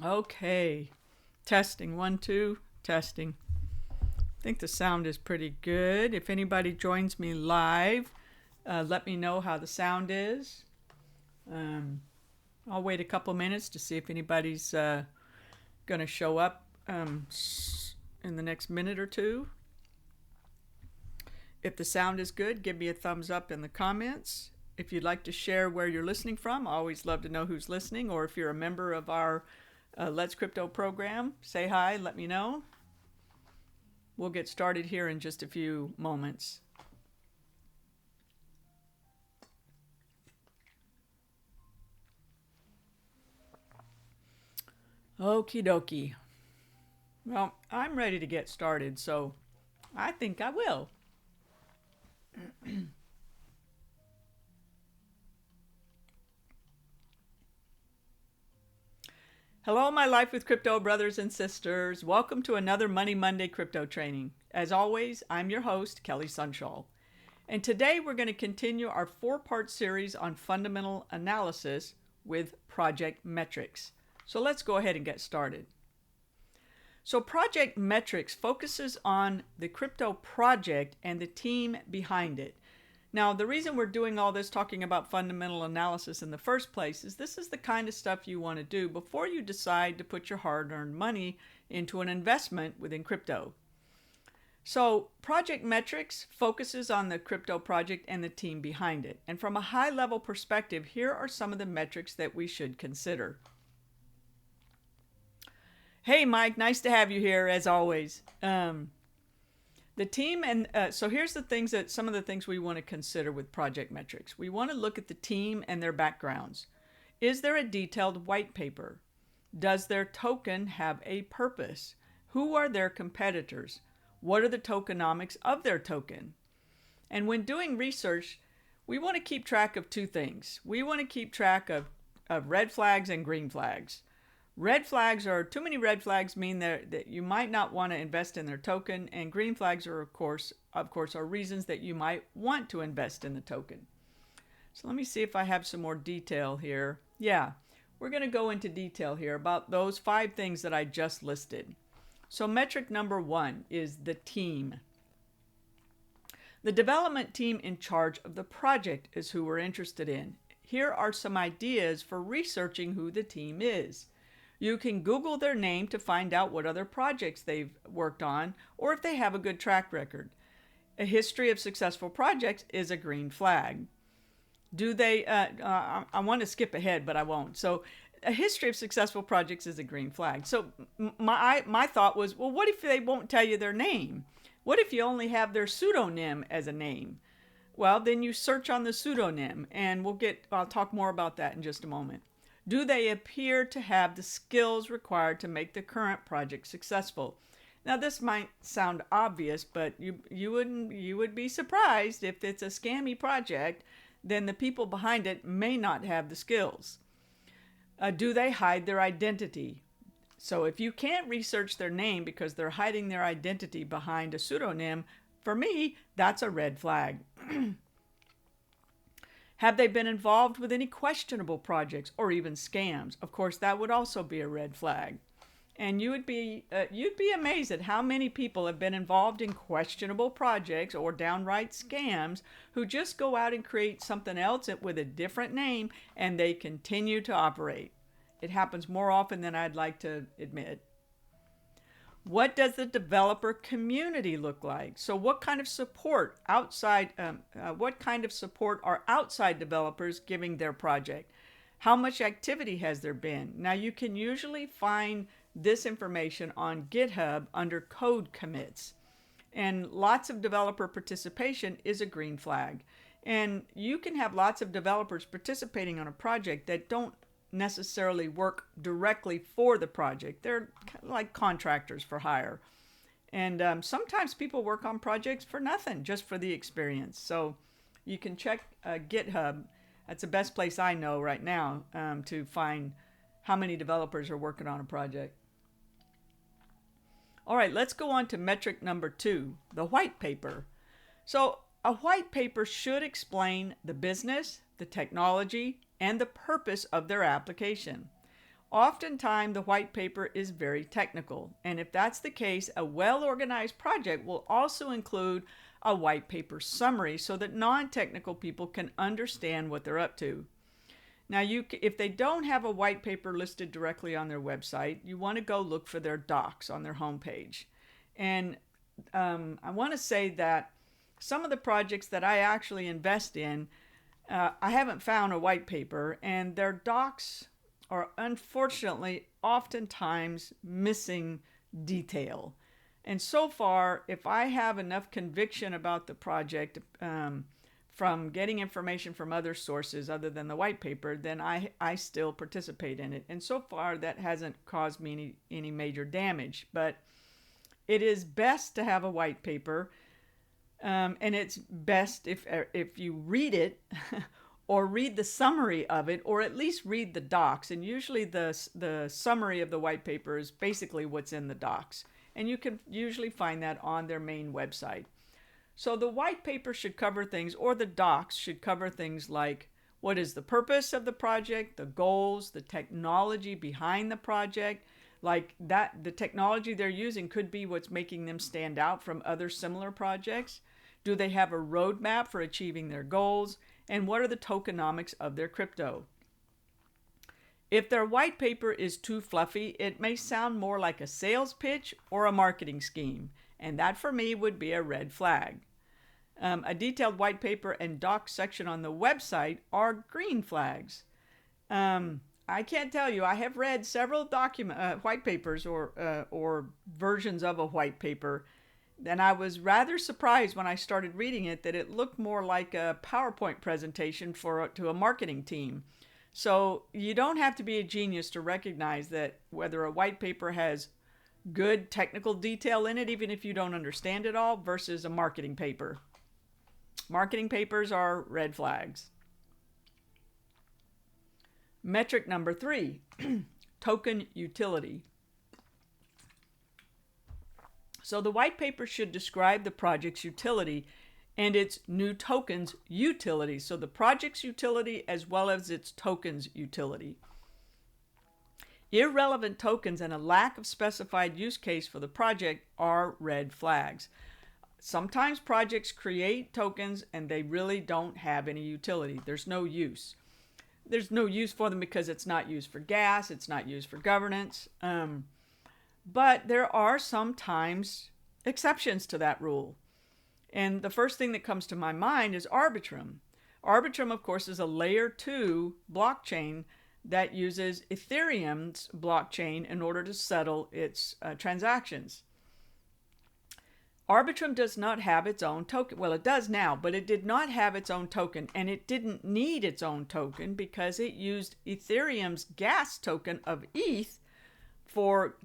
Okay. Testing. 1, 2, testing. I think the sound is pretty good. If anybody joins me live, let me know how the sound is. Um, I'll wait a couple minutes to see if anybody's going to show up in the next minute or two. If the sound is good, give me a thumbs up in the comments. If you'd like to share where you're listening from, I always love to know who's listening. Or if you're a member of our Let's Crypto program, say hi, let me know. We'll get started here in just a few moments. Okie dokie. Well, I'm ready to get started, so I think I will. Hello, my Life with Crypto brothers and sisters. Welcome to another Money Monday crypto training. As always, I'm your host, Kelly Sunshall. And today we're going to continue our 4-part series on fundamental analysis with Project Metrics. So let's go ahead and get started. So Project Metrics focuses on the crypto project and the team behind it. Now, the reason we're doing all this talking about fundamental analysis in the first place is this is the kind of stuff you want to do before you decide to put your hard-earned money into an investment within crypto. So Project Metrics focuses on the crypto project and the team behind it. And from a high-level perspective, here are some of the metrics that we should consider. Hey, Mike, nice to have you here as always. The team and so here's the things that some of the things we want to consider with Project Metrics. We want to look at the team and their backgrounds. Is there a detailed white paper? Does their token have a purpose? Who are their competitors? What are the tokenomics of their token? And when doing research, we want to keep track of two things. We want to keep track of red flags and green flags. Red flags are too many red flags mean that you might not want to invest in their token, and green flags are of course are reasons that you might want to invest in the token. So let me see if I have some more detail here. Yeah, we're going to go into detail here about those 5 things that I just listed. So metric number 1 is the team. The development team in charge of the project is who we're interested in. Here are some ideas for researching who the team is. You can Google their name to find out what other projects they've worked on or if they have a good track record. A history of successful projects is a green flag. Do they, I want to skip ahead, but I won't. So a history of successful projects is a green flag. So my thought was, well, what if they won't tell you their name? What if you only have their pseudonym as a name? Well, then you search on the pseudonym, and I'll talk more about that in just a moment. Do they appear to have the skills required to make the current project successful? Now, this might sound obvious, but you would be surprised if it's a scammy project, then the people behind it may not have the skills. Do they hide their identity? So if you can't research their name because they're hiding their identity behind a pseudonym, for me, that's a red flag. Have they been involved with any questionable projects or even scams? Of course, that would also be a red flag. And you'd be amazed at how many people have been involved in questionable projects or downright scams who just go out and create something else with a different name and they continue to operate. It happens more often than I'd like to admit. What does the developer community look like? So what kind of support are outside developers giving their project? How much activity has there been? Now you can usually find this information on GitHub under code commits. And lots of developer participation is a green flag. And you can have lots of developers participating on a project that don't necessarily work directly for the project. They're like contractors for hire. And sometimes people work on projects for nothing, just for the experience. So you can check GitHub. That's the best place I know right now to find how many developers are working on a project. All right, let's go on to metric number 2, the white paper. So a white paper should explain the business, the technology, and the purpose of their application. Oftentimes, the white paper is very technical, and if that's the case, a well-organized project will also include a white paper summary so that non-technical people can understand what they're up to. Now, if they don't have a white paper listed directly on their website, you want to go look for their docs on their homepage. And I want to say that some of the projects that I actually invest in, I haven't found a white paper, and their docs are unfortunately oftentimes missing detail. And so far, if I have enough conviction about the project from getting information from other sources other than the white paper, then I still participate in it. And so far, that hasn't caused me any major damage. But it is best to have a white paper, and it's best if you read it or read the summary of it, or at least read the docs. And usually the summary of the white paper is basically what's in the docs. And you can usually find that on their main website. So the white paper should cover things, or the docs should cover things like what is the purpose of the project, the goals, the technology behind the project. Like that, the technology they're using could be what's making them stand out from other similar projects. Do they have a roadmap for achieving their goals? And what are the tokenomics of their crypto? If their white paper is too fluffy, it may sound more like a sales pitch or a marketing scheme, and that for me would be a red flag. A detailed white paper and docs section on the website are green flags. I can't tell you, I have read several white papers or versions of a white paper, and I was rather surprised when I started reading it that it looked more like a PowerPoint presentation to a marketing team. So you don't have to be a genius to recognize that whether a white paper has good technical detail in it, even if you don't understand it all, versus a marketing paper. Marketing papers are red flags. Metric number 3, token utility. So the white paper should describe the project's utility and its new tokens utility. So the project's utility as well as its tokens utility. Irrelevant tokens and a lack of specified use case for the project are red flags. Sometimes projects create tokens and they really don't have any utility. There's no use. There's no use for them because it's not used for gas, it's not used for governance. But there are sometimes exceptions to that rule. And the first thing that comes to my mind is Arbitrum. Arbitrum, of course, is a layer 2 blockchain that uses Ethereum's blockchain in order to settle its transactions. Arbitrum does not have its own token. Well, it does now, but it did not have its own token, and it didn't need its own token because it used Ethereum's gas token of ETH for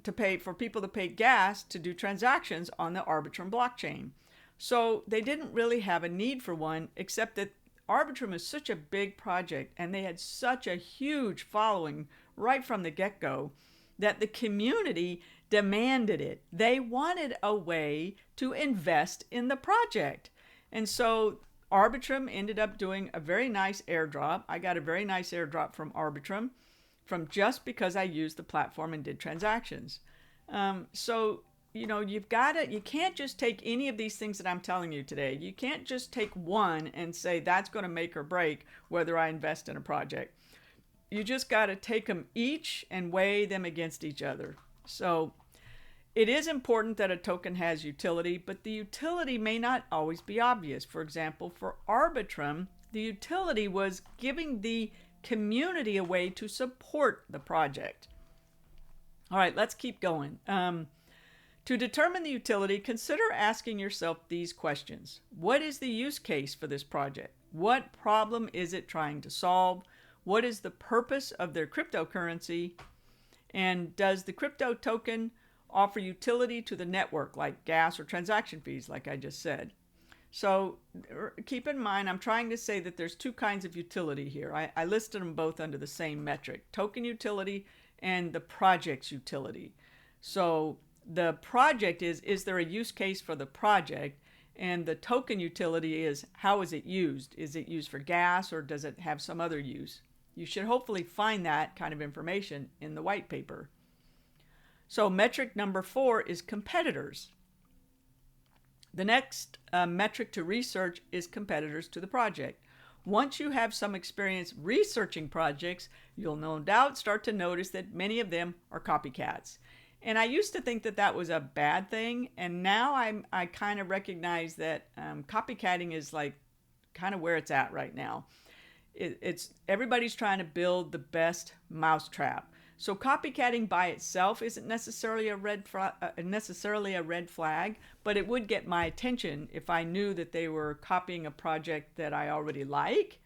people to pay gas to do transactions on the Arbitrum blockchain. So they didn't really have a need for one, except that Arbitrum is such a big project and they had such a huge following right from the get-go that the community demanded it. They wanted a way to invest in the project. And so Arbitrum ended up doing a very nice airdrop. I got a very nice airdrop from Arbitrum just because I used the platform and did transactions. So, you know, you can't just take any of these things that I'm telling you today. You can't just take one and say that's going to make or break whether I invest in a project. You just got to take them each and weigh them against each other. So it is important that a token has utility, but the utility may not always be obvious. For example, for Arbitrum, the utility was giving the community a way to support the project. All right, let's keep going. To determine the utility, consider asking yourself these questions. What is the use case for this project? What problem is it trying to solve? What is the purpose of their cryptocurrency? And does the crypto token offer utility to the network, like gas or transaction fees, like I just said? So keep in mind, I'm trying to say that there's two kinds of utility here. I listed them both under the same metric, token utility and the project's utility. So the project is there a use case for the project? And the token utility is, how is it used? Is it used for gas or does it have some other use? You should hopefully find that kind of information in the white paper. So metric number 4 is competitors. The next metric to research is competitors to the project. Once you have some experience researching projects, you'll no doubt start to notice that many of them are copycats. And I used to think that that was a bad thing, and now I kind of recognize that copycatting is like kind of where it's at right now. It's everybody's trying to build the best mousetrap. So copycatting by itself isn't necessarily a red flag, but it would get my attention if I knew that they were copying a project that I already like.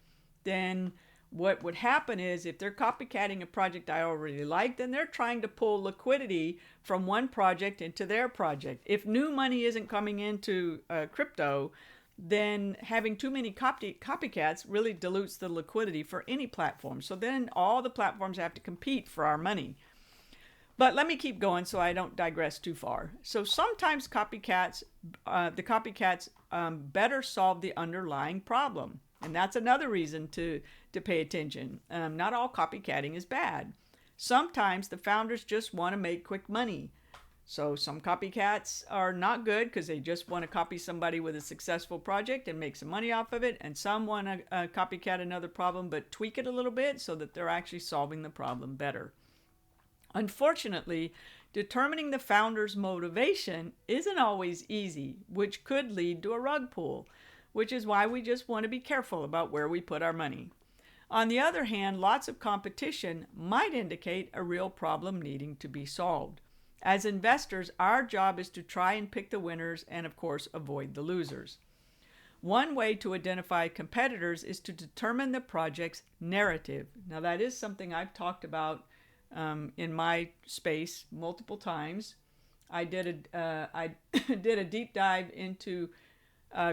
Then what would happen is if they're copycatting a project I already like, then they're trying to pull liquidity from one project into their project. If new money isn't coming into crypto, then having too many copycats really dilutes the liquidity for any platform. So then all the platforms have to compete for our money. But let me keep going so I don't digress too far. So sometimes the copycats better solve the underlying problem. And that's another reason to pay attention. Not all copycatting is bad. Sometimes the founders just want to make quick money. So some copycats are not good because they just want to copy somebody with a successful project and make some money off of it. And some want to copycat another problem but tweak it a little bit so that they're actually solving the problem better. Unfortunately, determining the founder's motivation isn't always easy, which could lead to a rug pull, which is why we just want to be careful about where we put our money. On the other hand, lots of competition might indicate a real problem needing to be solved. As investors, our job is to try and pick the winners and, of course, avoid the losers. One way to identify competitors is to determine the project's narrative. Now, that is something I've talked about in my space multiple times. I did a deep dive into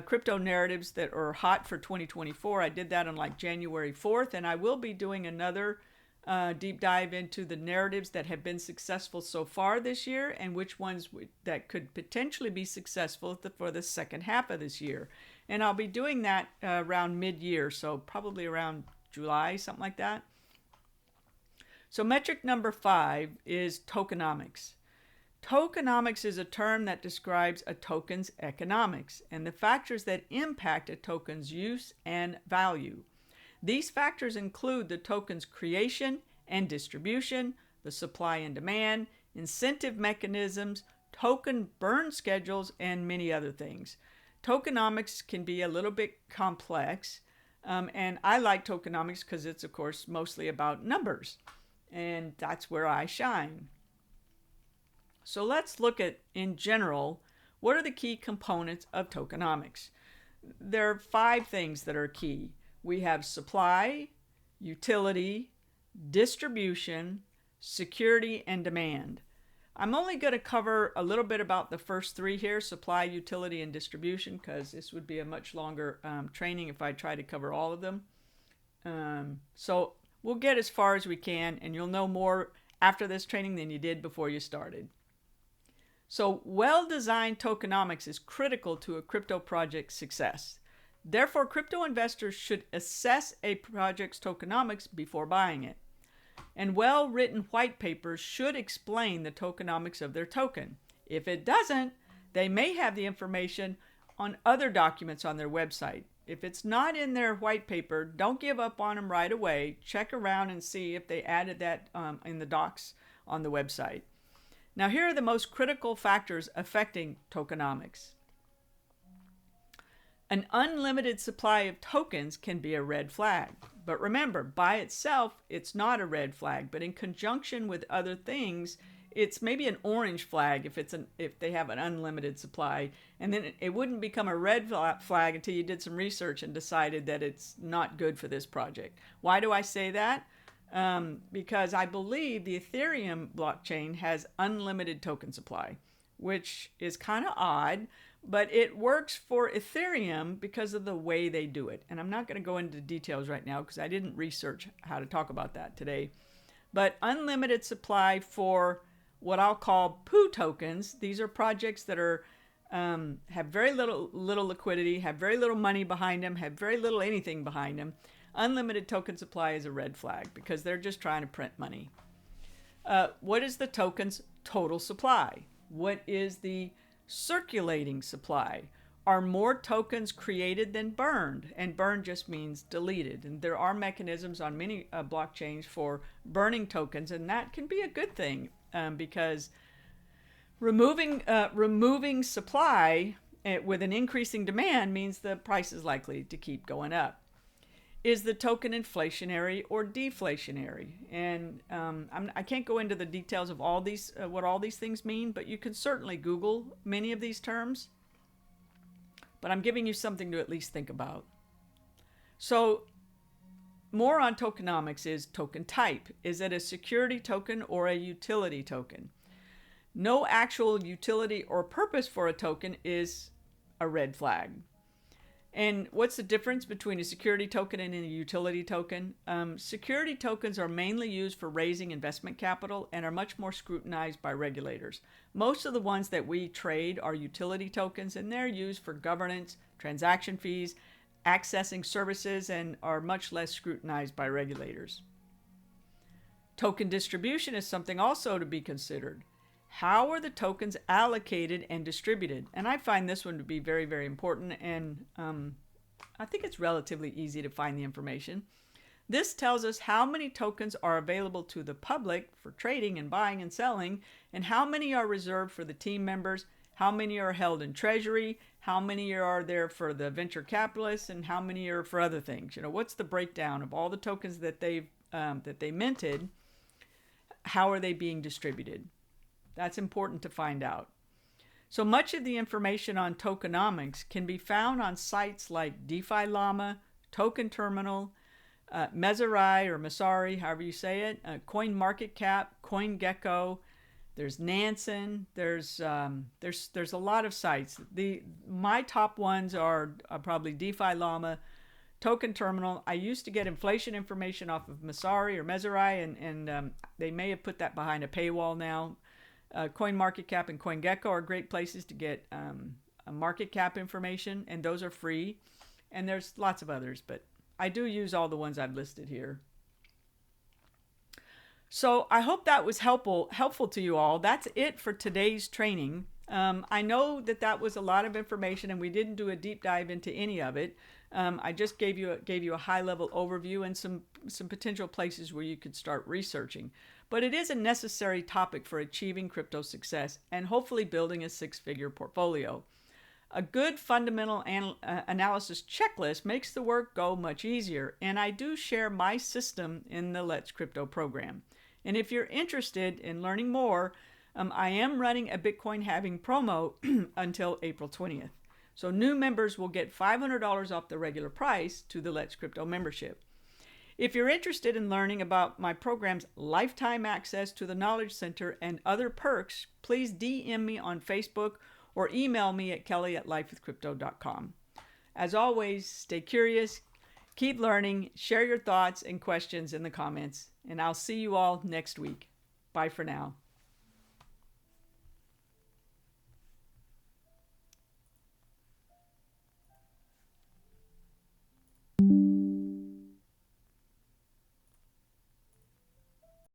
crypto narratives that are hot for 2024. I did that on like January 4th, and I will be doing another deep dive into the narratives that have been successful so far this year and which ones that could potentially be successful for the second half of this year. And I'll be doing that around mid-year, so probably around July, something like that. So metric number 5 is tokenomics. Tokenomics is a term that describes a token's economics and the factors that impact a token's use and value. These factors include the token's creation and distribution, the supply and demand, incentive mechanisms, token burn schedules, and many other things. Tokenomics can be a little bit complex, and I like tokenomics because it's, of course, mostly about numbers, and that's where I shine. So let's look at, in general, what are the key components of tokenomics? There are 5 things that are key. We have supply, utility, distribution, security, and demand. I'm only going to cover a little bit about the first 3 here, supply, utility, and distribution, because this would be a much longer training if I try to cover all of them. So we'll get as far as we can, and you'll know more after this training than you did before you started. So well-designed tokenomics is critical to a crypto project's success. Therefore, crypto investors should assess a project's tokenomics before buying it. And well-written white papers should explain the tokenomics of their token. If it doesn't, they may have the information on other documents on their website. If it's not in their white paper, don't give up on them right away. Check around and see if they added that in the docs on the website. Now, here are the most critical factors affecting tokenomics. An unlimited supply of tokens can be a red flag. But remember, by itself, it's not a red flag. But in conjunction with other things, it's maybe an orange flag if they have an unlimited supply. And then it wouldn't become a red flag until you did some research and decided that it's not good for this project. Why do I say that? Because I believe the Ethereum blockchain has unlimited token supply, which is kind of odd. But it works for Ethereum because of the way they do it. And I'm not going to go into details right now because I didn't research how to talk about that today. But unlimited supply for what I'll call POO tokens. These are projects that are have very little liquidity, have very little money behind them, have very little anything behind them. Unlimited token supply is a red flag because they're just trying to print money. What is the token's total supply? What is the circulating supply? Are more tokens created than burned? And burned just means deleted. And there are mechanisms on many blockchains for burning tokens, and that can be a good thing because removing supply with an increasing demand means the price is likely to keep going up. Is the token inflationary or deflationary? And I can't go into the details of all these, what all these things mean, but you can certainly Google many of these terms. But I'm giving you something to at least think about. So more on tokenomics is token type. Is it a security token or a utility token? No actual utility or purpose for a token is a red flag. And what's the difference between a security token and a utility token? Security tokens are mainly used for raising investment capital and are much more scrutinized by regulators. Most of the ones that we trade are utility tokens, and they're used for governance, transaction fees, accessing services, and are much less scrutinized by regulators. Token distribution is something also to be considered. How are the tokens allocated and distributed? And I find this one to be very, very important, and I think it's relatively easy to find the information. This tells us how many tokens are available to the public for trading and buying and selling, and how many are reserved for the team members, how many are held in treasury, how many are there for the venture capitalists, and how many are for other things. You know, what's the breakdown of all the tokens that they minted? How are they being distributed? That's important to find out. So much of the information on tokenomics can be found on sites like DeFi Llama, Token Terminal, Messari or Messari, however you say it, CoinMarketCap, CoinGecko. There's Nansen. There's a lot of sites. My top ones are probably DeFi Llama, Token Terminal. I used to get inflation information off of Messari, and they may have put that behind a paywall now. CoinMarketCap and CoinGecko are great places to get a market cap information, and those are free. And there's lots of others, but I do use all the ones I've listed here. So I hope that was helpful to you all. That's it for today's training. I know that was a lot of information, and we didn't do a deep dive into any of it. I just gave you a high-level overview and some potential places where you could start researching. But it is a necessary topic for achieving crypto success and hopefully building a six-figure portfolio. A good fundamental analysis checklist makes the work go much easier, and I do share my system in the Let's Crypto program. And if you're interested in learning more, I am running a Bitcoin halving promo until April 20th. So new members will get $500 off the regular price to the Let's Crypto membership. If you're interested in learning about my program's lifetime access to the Knowledge Center and other perks, please DM me on Facebook or email me at kelly@lifewithcrypto.com. As always, stay curious, keep learning, share your thoughts and questions in the comments, and I'll see you all next week. Bye for now.